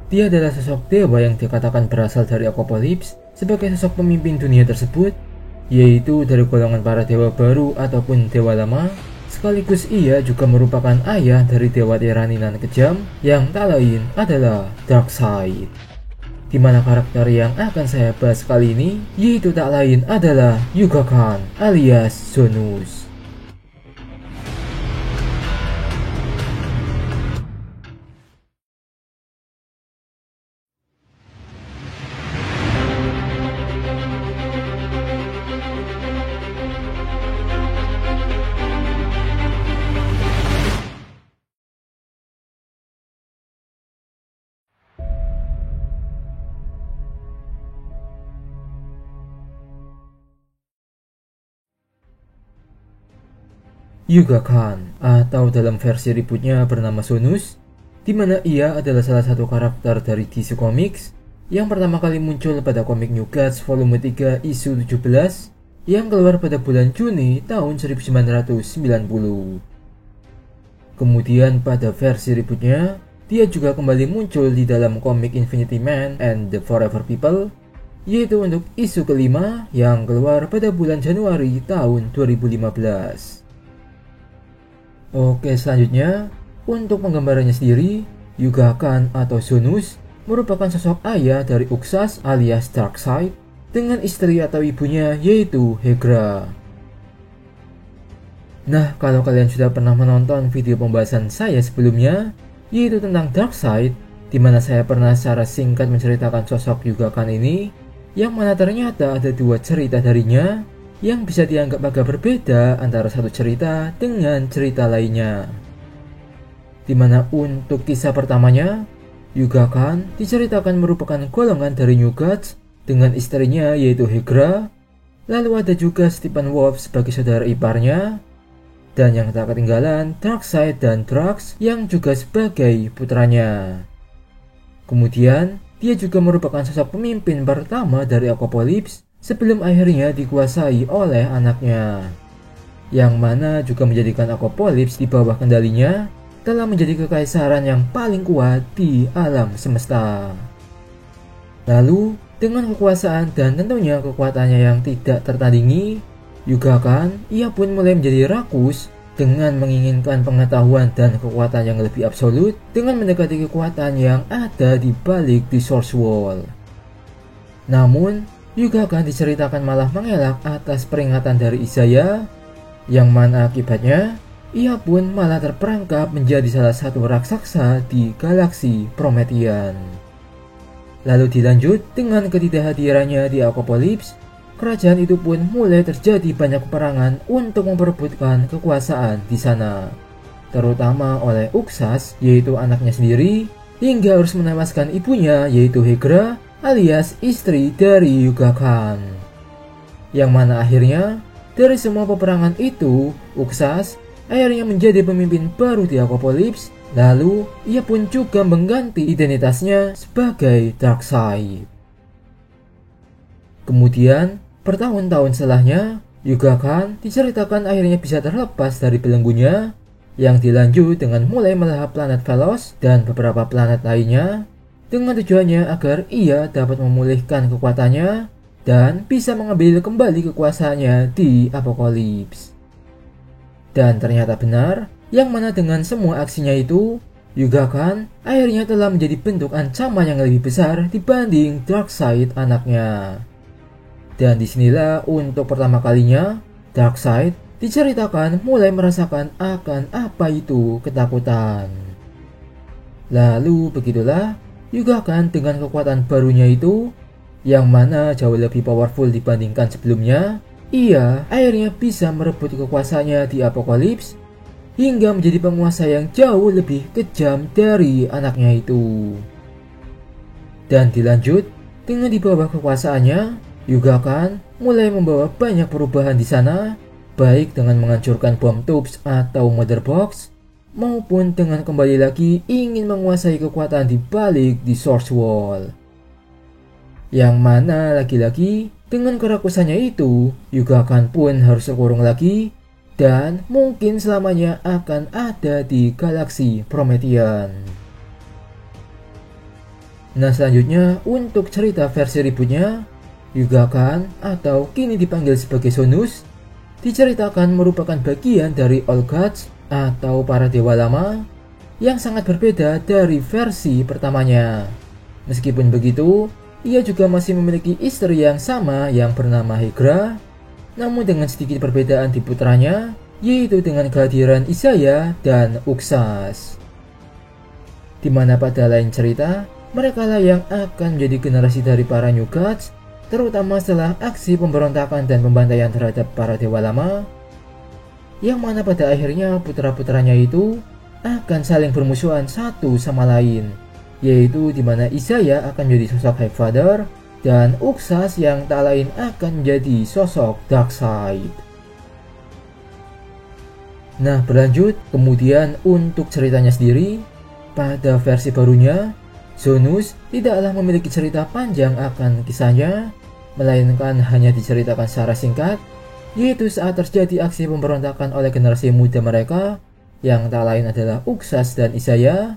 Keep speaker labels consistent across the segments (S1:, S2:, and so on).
S1: Dia adalah sosok dewa yang dikatakan berasal dari Apokalips sebagai sosok pemimpin dunia tersebut, yaitu dari golongan para dewa baru ataupun dewa lama. Sekaligus ia juga merupakan ayah dari dewa tirani nan kejam yang tak lain adalah Darkseid. Di mana karakter yang akan saya bahas kali ini yaitu tak lain adalah Yuga Khan alias Zonus. Yuga Khan atau dalam versi ributnya bernama Zonus, di mana ia adalah salah satu karakter dari DC Comics yang pertama kali muncul pada komik New Gods volume 3 isu 17 yang keluar pada bulan Juni tahun 1990. Kemudian pada versi ributnya, dia juga kembali muncul di dalam komik Infinity Man and the Forever People, yaitu untuk isu kelima yang keluar pada bulan Januari tahun 2015. Oke, selanjutnya untuk penggambarannya sendiri, Yuga Khan atau Zonus merupakan sosok ayah dari Uxas alias Darkseid dengan istri atau ibunya yaitu Hegra. Nah, kalau kalian sudah pernah menonton video pembahasan saya sebelumnya yaitu tentang Darkseid, di mana saya pernah secara singkat menceritakan sosok Yuga Khan ini, yang mana ternyata ada dua cerita darinya yang bisa dianggap agak berbeda antara satu cerita dengan cerita lainnya. Dimana untuk kisah pertamanya, Yuga Khan diceritakan merupakan golongan dari New Gods dengan istrinya yaitu Hegra. Lalu ada juga Stephen Wolf sebagai saudara iparnya, dan yang tak ketinggalan Darkseid dan Drax yang juga sebagai putranya. Kemudian dia juga merupakan sosok pemimpin pertama dari Apokalips sebelum akhirnya dikuasai oleh anaknya, yang mana juga menjadikan Apokalips di bawah kendalinya telah menjadi kekaisaran yang paling kuat di alam semesta. Lalu dengan kekuasaan dan tentunya kekuatannya yang tidak tertandingi, Yuga Khan ia pun mulai menjadi rakus dengan menginginkan pengetahuan dan kekuatan yang lebih absolut dengan mendekati kekuatan yang ada di balik The Source Wall. Namun Yuga Khan diceritakan malah mengelak atas peringatan dari Izaya, yang mana akibatnya ia pun malah terperangkap menjadi salah satu raksasa di galaksi Promethean. Lalu dilanjut dengan ketidakhadirannya di Apokalips, kerajaan itu pun mulai terjadi banyak peperangan untuk memperebutkan kekuasaan di sana, terutama oleh Uxas yaitu anaknya sendiri, hingga harus menewaskan ibunya yaitu Hegra alias istri dari Yuga Khan. Yang mana akhirnya dari semua peperangan itu, Uxas akhirnya menjadi pemimpin baru di Apokalips. Lalu ia pun juga mengganti identitasnya sebagai Darkseid. Kemudian bertahun-tahun setelahnya, Yuga Khan diceritakan akhirnya bisa terlepas dari belenggunya, yang dilanjut dengan mulai melahap planet Velos dan beberapa planet lainnya, dengan tujuannya agar ia dapat memulihkan kekuatannya dan bisa mengambil kembali kekuasaannya di Apokalips. Dan ternyata benar, yang mana dengan semua aksinya itu, Yuga Khan akhirnya telah menjadi bentuk ancaman yang lebih besar dibanding Darkseid anaknya. Dan disinilah untuk pertama kalinya, Darkseid diceritakan mulai merasakan akan apa itu ketakutan. Lalu begitulah, Yuga Khan dengan kekuatan barunya itu, yang mana jauh lebih powerful dibandingkan sebelumnya, ia akhirnya bisa merebut kekuasaannya di Apokalips, hingga menjadi penguasa yang jauh lebih kejam dari anaknya itu. Dan dilanjut, dengan di bawah kekuasaannya, Yuga Khan mulai membawa banyak perubahan di sana, baik dengan menghancurkan bom tubes atau mother box, maupun dengan kembali lagi ingin menguasai kekuatan di balik The Source Wall. Yang mana lagi-lagi dengan kerakusannya itu, Yuga Khan pun harus terkurung lagi dan mungkin selamanya akan ada di galaksi Promethean. Nah selanjutnya untuk cerita versi ributnya, Yugakan atau kini dipanggil sebagai Sonus, diceritakan merupakan bagian dari All Gods atau para dewa lama yang sangat berbeda dari versi pertamanya. Meskipun begitu, ia juga masih memiliki istri yang sama yang bernama Hydra, namun dengan sedikit perbedaan di putranya, yaitu dengan kehadiran Isaiah dan Uxas. Dimana pada lain cerita, mereka lah yang akan menjadi generasi dari para New Gods, terutama setelah aksi pemberontakan dan pembantaian terhadap para dewa lama, yang mana pada akhirnya putra-putranya itu akan saling bermusuhan satu sama lain, yaitu dimana Isaiah akan menjadi sosok High Father dan Uxas yang tak lain akan menjadi sosok Darkseid. Nah berlanjut, kemudian untuk ceritanya sendiri, pada versi barunya, Sonus tidaklah memiliki cerita panjang akan kisahnya, melainkan hanya diceritakan secara singkat, yaitu saat terjadi aksi pemberontakan oleh generasi muda mereka, yang tak lain adalah Uxas dan Isaiah,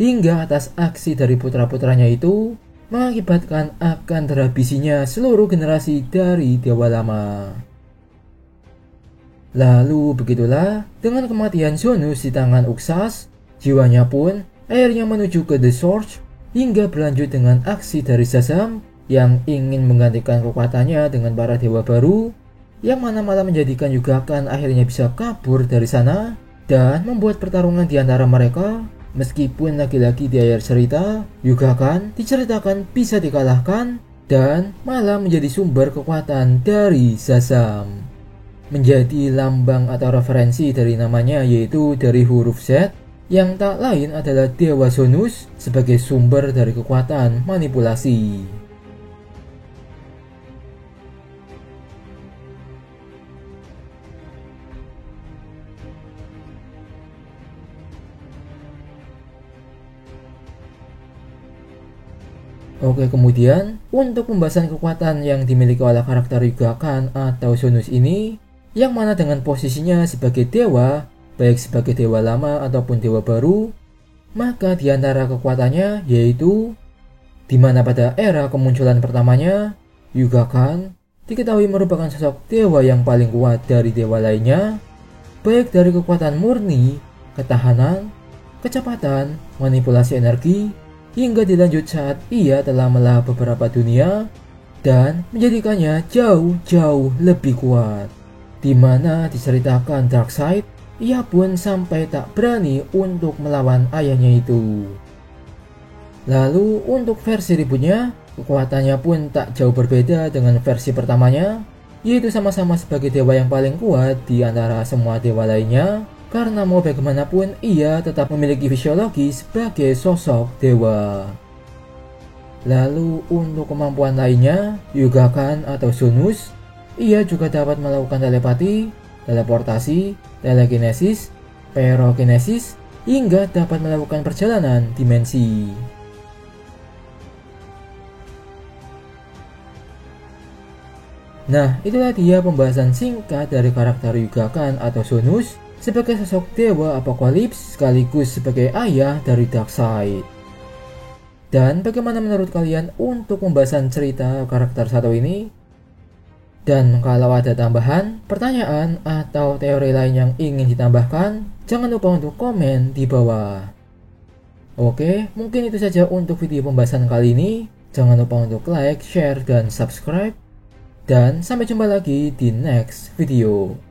S1: hingga atas aksi dari putra-putranya itu, mengakibatkan akan terhabisinya seluruh generasi dari dewa lama. Lalu begitulah, dengan kematian Sonus di tangan Uxas, jiwanya pun akhirnya menuju ke The Source, hingga berlanjut dengan aksi dari Shazam yang ingin menggantikan kekuatannya dengan para dewa baru, yang mana malah menjadikan Yugakan akhirnya bisa kabur dari sana dan membuat pertarungan di antara mereka. Meskipun lagi-lagi di akhir cerita, Yugakan diceritakan bisa dikalahkan dan malah menjadi sumber kekuatan dari Shazam. Menjadi lambang atau referensi dari namanya, yaitu dari huruf Z, yang tak lain adalah Dewa Sonus sebagai sumber dari kekuatan manipulasi. Oke, kemudian untuk pembahasan kekuatan yang dimiliki oleh karakter Yugakan atau Sonus ini, yang mana dengan posisinya sebagai dewa, baik sebagai dewa lama ataupun dewa baru, maka di antara kekuatannya yaitu dimana pada era kemunculan pertamanya, Yugakan diketahui merupakan sosok dewa yang paling kuat dari dewa lainnya, baik dari kekuatan murni, ketahanan, kecepatan, manipulasi energi, hingga dilanjut saat ia telah melahap beberapa dunia dan menjadikannya jauh-jauh lebih kuat. Dimana diceritakan Darkseid, ia pun sampai tak berani untuk melawan ayahnya itu. Lalu untuk versi ributnya, kekuatannya pun tak jauh berbeda dengan versi pertamanya, yaitu sama-sama sebagai dewa yang paling kuat di antara semua dewa lainnya, karena mau bagaimanapun ia tetap memiliki fisiologi sebagai sosok dewa. Lalu untuk kemampuan lainnya, Yugakan atau Sonus, ia juga dapat melakukan telepati, teleportasi, telekinesis, pyrokinesis, hingga dapat melakukan perjalanan dimensi. Nah, itulah dia pembahasan singkat dari karakter Yugakan atau Sonus sebagai sosok dewa apokalips sekaligus sebagai ayah dari Darkseid. Dan bagaimana menurut kalian untuk pembahasan cerita karakter satu ini? Dan kalau ada tambahan, pertanyaan, atau teori lain yang ingin ditambahkan, jangan lupa untuk komen di bawah. Oke, mungkin itu saja untuk video pembahasan kali ini. Jangan lupa untuk like, share, dan subscribe. Dan sampai jumpa lagi di next video.